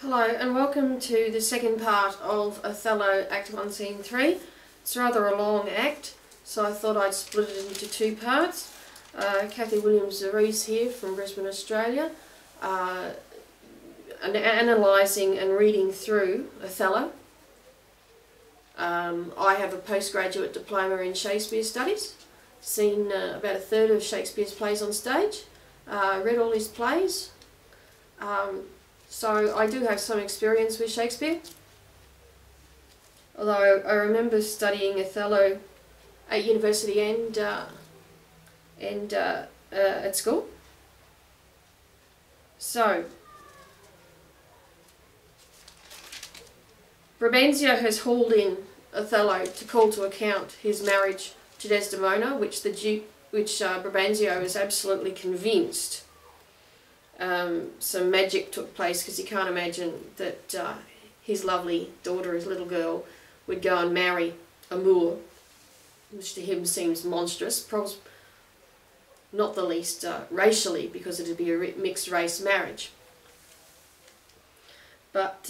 Hello and welcome to the second part of Othello Act 1 Scene 3. It's rather a long act, so I thought I'd split it into two parts. Kathy Williams-Devries here from Brisbane, Australia, analysing and reading through Othello. I have a postgraduate diploma in Shakespeare Studies, seen about a third of Shakespeare's plays on stage, read all his plays. So I do have some experience with Shakespeare, although I remember studying Othello at university and at school. So, Brabantio has hauled in Othello to call to account his marriage to Desdemona, which Brabantio is absolutely convinced some magic took place, because he can't imagine that his lovely daughter, his little girl, would go and marry a Moor, which to him seems monstrous, not the least racially, because it would be a mixed race marriage. But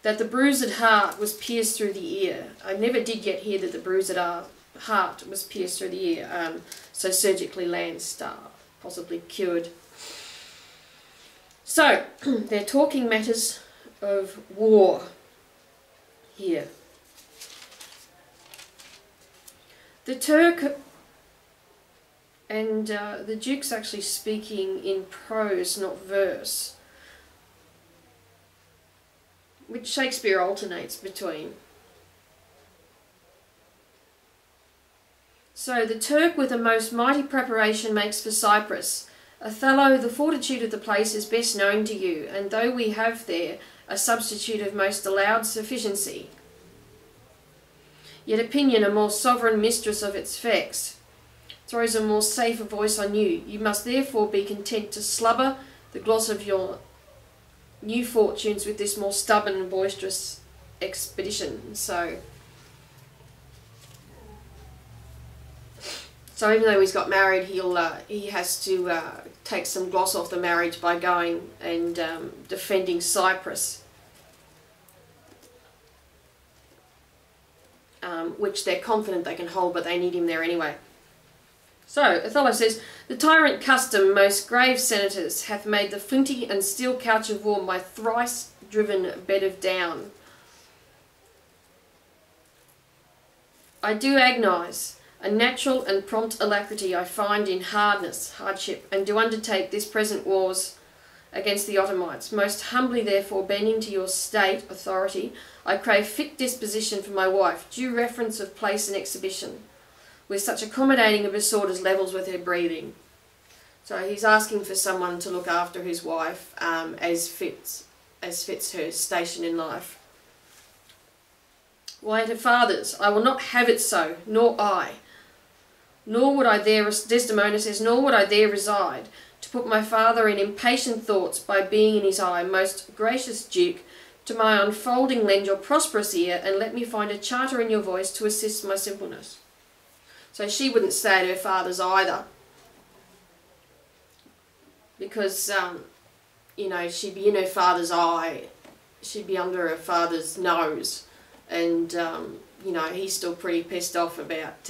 that the bruised heart was pierced through the ear. I never did yet hear that the bruised heart was pierced through the ear, so surgically lanced, possibly cured. So, they're talking matters of war here. The Turk and the Duke's actually speaking in prose, not verse, which Shakespeare alternates between. So, the Turk with a most mighty preparation makes for Cyprus. Othello, the fortitude of the place is best known to you, and though we have there a substitute of most allowed sufficiency, yet opinion, a more sovereign mistress of its effects, throws a more safe a voice on you. You must therefore be content to slubber the gloss of your new fortunes with this more stubborn and boisterous expedition. So even though he's got married, he has to take some gloss off the marriage by going and defending Cyprus, which they're confident they can hold, but they need him there anyway. So Othello says, "The tyrant custom, most grave senators, hath made the flinty and steel couch of war my thrice driven bed of down. I do agonize. A natural and prompt alacrity I find in hardship, and do undertake this present wars against the Ottomites. Most humbly therefore, bending to your state authority, I crave fit disposition for my wife, due reference of place and exhibition, with such accommodating of a sort as levels with her breeding." So he's asking for someone to look after his wife as fits her station in life. "Why, at her father's, I will not have it so, nor I. Nor would I there," Desdemona says, "nor would I there reside, to put my father in impatient thoughts by being in his eye. Most gracious Duke, to my unfolding lend your prosperous ear, and let me find a charter in your voice to assist my simpleness." So she wouldn't stay at her father's either, because, you know, she'd be in her father's eye, she'd be under her father's nose, and, you know, he's still pretty pissed off about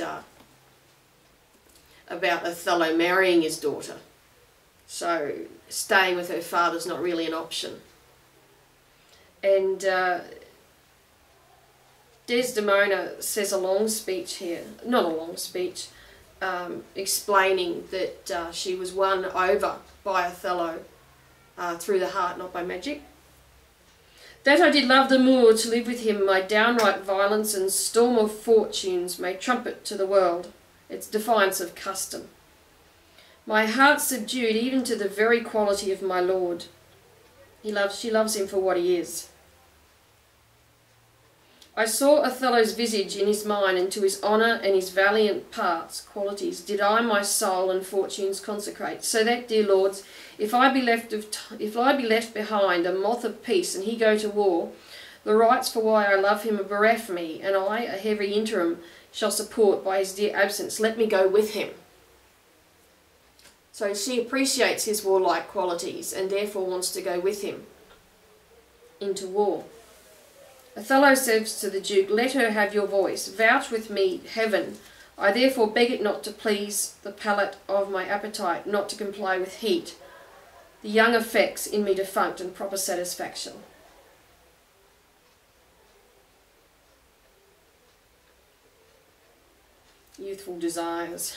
Othello marrying his daughter. So staying with her father's not really an option. And Desdemona says a long speech here, not a long speech, explaining that she was won over by Othello through the heart, not by magic. "That I did love the Moor to live with him, my downright violence and storm of fortunes may trumpet to the world its defiance of custom. My heart subdued even to the very quality of my lord. She loves him for what he is. I saw Othello's visage in his mind, and to his honour and his valiant parts, qualities, did I my soul and fortunes consecrate, so that, dear lords, if I be left behind, a moth of peace, and he go to war, the rights for why I love him bereft me, and I, a heavy interim, shall support by his dear absence. Let me go with him." So she appreciates his warlike qualities and therefore wants to go with him into war. Othello says to the Duke, "Let her have your voice. Vouch with me, heaven. I therefore beg it not to please the palate of my appetite, not to comply with heat. The young affects in me defunct and proper satisfaction." Youthful desires.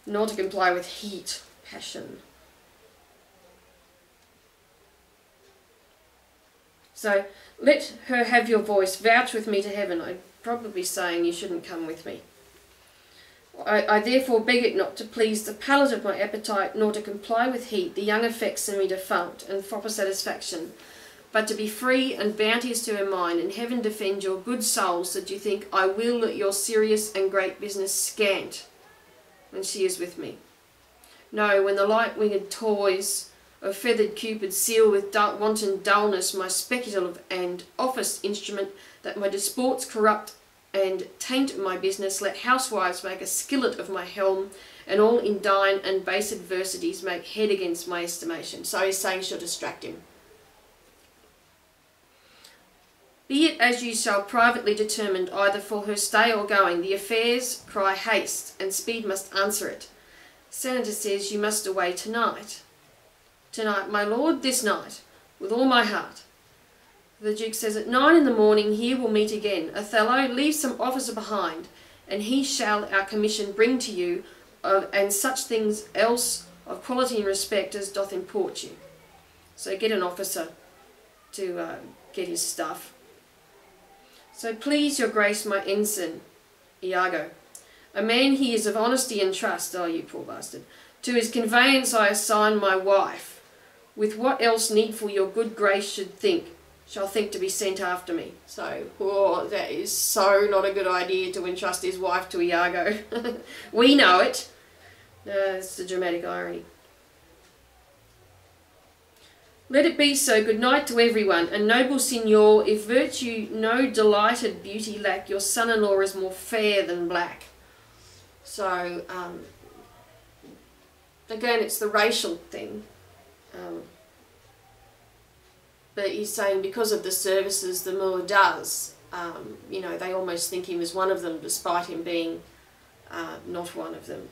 Not to comply with heat, passion. So, let her have your voice, vouch with me to heaven. I'm probably saying you shouldn't come with me. I therefore beg it not to please the palate of my appetite, nor to comply with heat, the young affects in me defunct, and proper satisfaction, but to be free and bounteous to her mind, and heaven defend your good souls, that you think I will your serious and great business scant when she is with me. No, when the light-winged toys of feathered Cupid seal with wanton dullness my speculative and office instrument, that my disports corrupt and taint my business, let housewives make a skillet of my helm, and all indign and base adversities make head against my estimation. So he's saying she'll distract him. Be it as you shall privately determined, either for her stay or going, the affairs cry haste, and speed must answer it. Senator says you must away tonight. Tonight, my lord, this night, with all my heart. The Duke says, at 9 in the morning here we'll meet again. Othello, leave some officer behind, and he shall our commission bring to you, and such things else of quality and respect as doth import you. So get an officer to get his stuff. So please your grace, my ensign, Iago. A man he is of honesty and trust, oh you poor bastard. To his conveyance I assign my wife, with what else needful your good grace shall think to be sent after me. So, oh, that is so not a good idea to entrust his wife to Iago. We know it. It's the dramatic irony. Let it be so. Good night to everyone. And noble signor, if virtue no delighted beauty lack, your son-in-law is more fair than black. So, again, it's the racial thing. But he's saying because of the services the Moor does, you know, they almost think him as one of them, despite him being not one of them.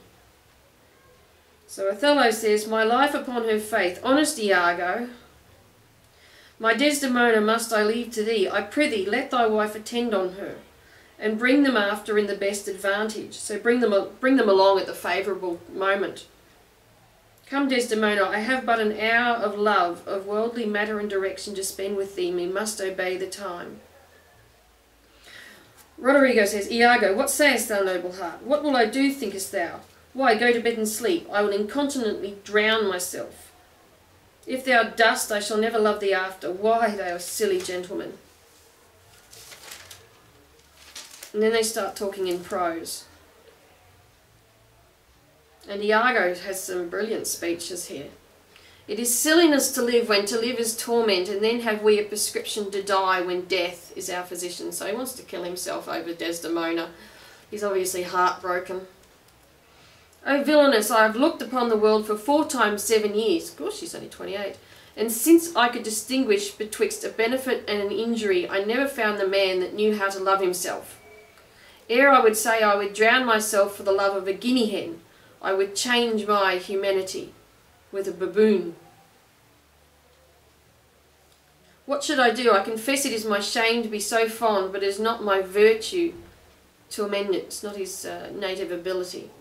So Othello says, my life upon her faith, honest Iago, my Desdemona must I leave to thee. I prithee, let thy wife attend on her, and bring them after in the best advantage. So bring them along at the favourable moment. Come, Desdemona, I have but an hour of love, of worldly matter and direction to spend with thee. Me must obey the time. Roderigo says, Iago, what sayest thou, noble heart? What will I do, thinkest thou? Why, go to bed and sleep. I will incontinently drown myself. If thou dost, I shall never love thee after. Why, they are silly gentlemen. And then they start talking in prose. And Iago has some brilliant speeches here. It is silliness to live when to live is torment, and then have we a prescription to die when death is our physician. So he wants to kill himself over Desdemona. He's obviously heartbroken. O villainous, I have looked upon the world for 4 times 7 years. Of course, she's only 28. And since I could distinguish betwixt a benefit and an injury, I never found the man that knew how to love himself. Ere I would say I would drown myself for the love of a guinea hen, I would change my humanity with a baboon. What should I do? I confess it is my shame to be so fond, but it is not my virtue to amend it. It's not his native ability.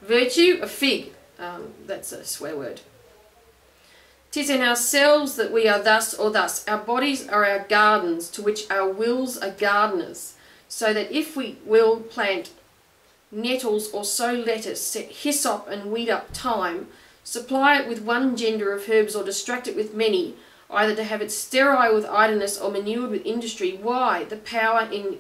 Virtue, a fig. That's a swear word. 'Tis in ourselves that we are thus or thus. Our bodies are our gardens, to which our wills are gardeners. So that if we will plant nettles or sow lettuce, set hyssop and weed up thyme, supply it with one gender of herbs or distract it with many, either to have it sterile with idleness or manured with industry, why, the power in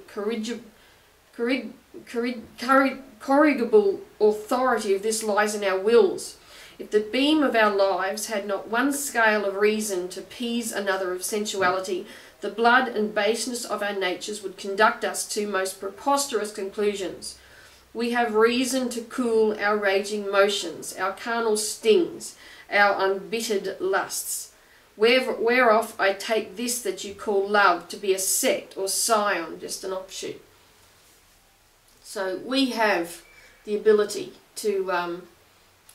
corrigible authority of this lies in our wills. If the beam of our lives had not one scale of reason to pease another of sensuality, the blood and baseness of our natures would conduct us to most preposterous conclusions. We have reason to cool our raging motions, our carnal stings, our unbittered lusts. whereof I take this that you call love to be a sect or scion, just an offshoot. So we have the ability to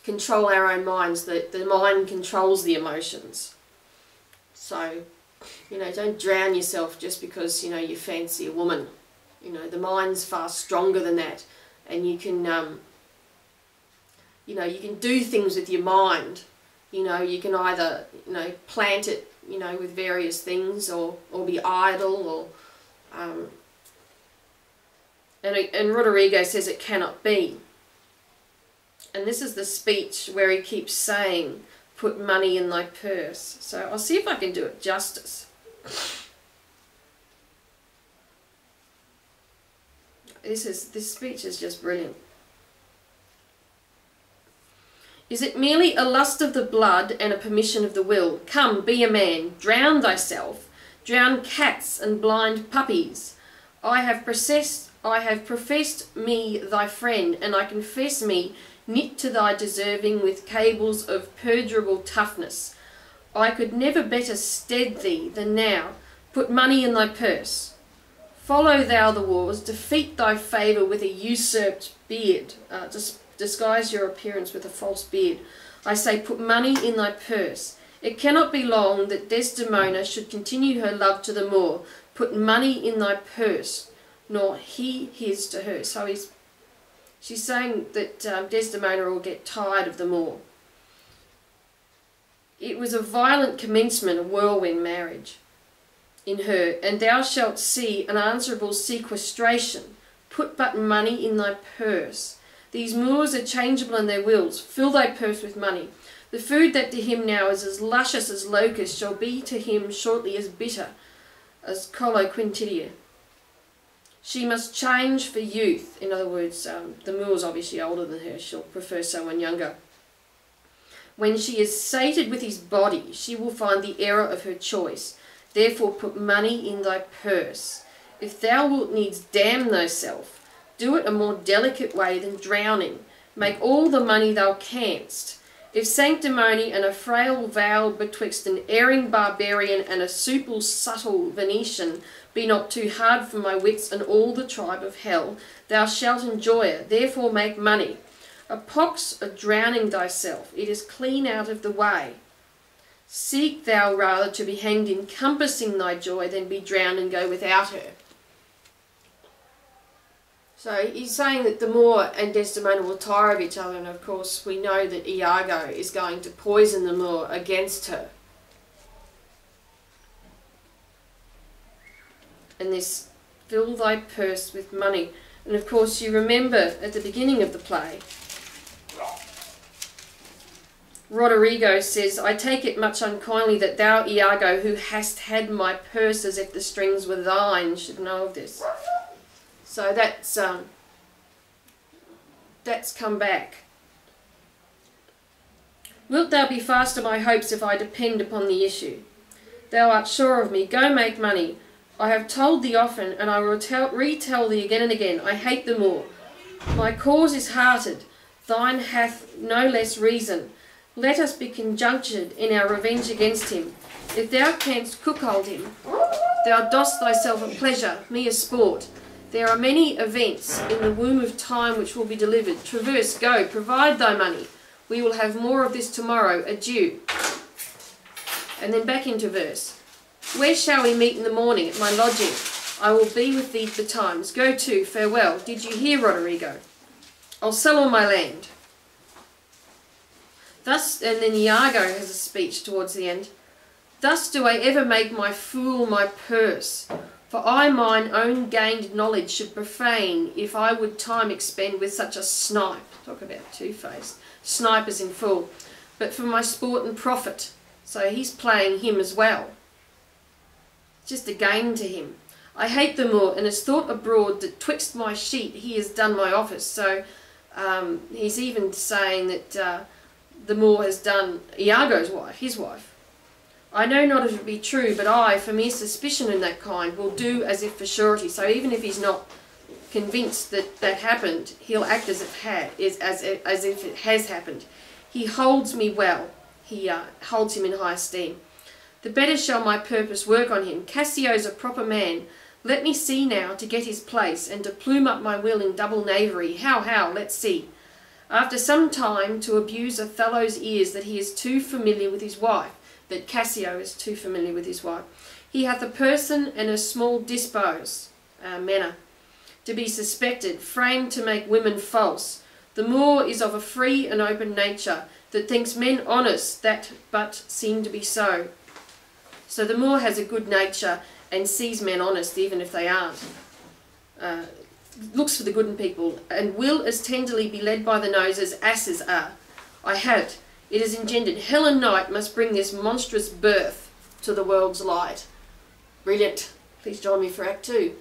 control our own minds. The mind controls the emotions. So, you know, don't drown yourself just because, you know, you fancy a woman. You know, the mind's far stronger than that. And you can, you know, you can do things with your mind. You know, you can either, you know, plant it, you know, with various things, or be idle, or... And Rodrigo says it cannot be. And this is the speech where he keeps saying, put money in thy purse. So I'll see if I can do it justice. This speech is just brilliant. Is it merely a lust of the blood and a permission of the will? Come, be a man, drown thyself, drown cats and blind puppies. I have professed me thy friend, and I confess me knit to thy deserving with cables of perdurable toughness. I could never better stead thee than now. Put money in thy purse. Follow thou the wars, defeat thy favour with a usurped beard. Disguise your appearance with a false beard. I say, put money in thy purse. It cannot be long that Desdemona should continue her love to the Moor. Put money in thy purse, nor he his to her. So she's saying that Desdemona will get tired of the Moor. It was a violent commencement, a whirlwind marriage in her, and thou shalt see an answerable sequestration. Put but money in thy purse. These Moors are changeable in their wills. Fill thy purse with money. The food that to him now is as luscious as locust shall be to him shortly as bitter as coloquintidia. She must change for youth. In other words, the Moor's obviously older than her. She'll prefer someone younger. When she is sated with his body, she will find the error of her choice. Therefore put money in thy purse. If thou wilt needs damn thyself, do it a more delicate way than drowning. Make all the money thou canst. If sanctimony and a frail vow betwixt an erring barbarian and a supple subtle Venetian be not too hard for my wits and all the tribe of hell, thou shalt enjoy it. Therefore make money. A pox of drowning thyself, it is clean out of the way. Seek thou rather to be hanged encompassing thy joy than be drowned and go without her. So he's saying that the Moor and Desdemona will tire of each other, and of course we know that Iago is going to poison the Moor against her. And this, fill thy purse with money. And of course you remember at the beginning of the play, Rodrigo says, I take it much unkindly that thou, Iago, who hast had my purse as if the strings were thine, should know of this. So that's come back. Wilt thou be fast to my hopes if I depend upon the issue? Thou art sure of me. Go make money. I have told thee often, and I will retell thee again and again. I hate the Moor. My cause is hearted. Thine hath no less reason. Let us be conjunctured in our revenge against him. If thou canst cuckold him, thou dost thyself a pleasure, me a sport. There are many events in the womb of time which will be delivered. Traverse, go, provide thy money. We will have more of this tomorrow. Adieu. And then back into verse. Where shall we meet in the morning? At my lodging. I will be with thee betimes. Go to, farewell. Did you hear, Rodrigo? I'll sell all my land. Thus, and then Iago has a speech towards the end. Thus do I ever make my fool my purse. For I mine own gained knowledge should profane, if I would time expend with such a snipe. Talk about two-faced. Snipe is in full. But for my sport and profit. So he's playing him as well. Just a game to him. I hate the Moor, and has thought abroad that twixt my sheep he has done my office. So he's even saying that the Moor has done Iago's wife, his wife. I know not if it be true, but I, for mere suspicion in that kind, will do as if for surety. So even if he's not convinced that that happened, he'll act as if it has happened. He holds me well. He holds him in high esteem. the better shall my purpose work on him. Cassio's a proper man. Let me see now to get his place, and to plume up my will in double knavery. How, let's see. After some time to abuse Othello's ears that he is too familiar with his wife, that Cassio is too familiar with his wife. He hath a person and a small dispose, manner, to be suspected, framed to make women false. The Moor is of a free and open nature, that thinks men honest that but seem to be so. So the Moor has a good nature and sees men honest even if they aren't. Looks for the good in people, and will as tenderly be led by the nose as asses are. I had it. It is engendered. Hell and night must bring this monstrous birth to the world's light. Brilliant. Please join me for Act 2.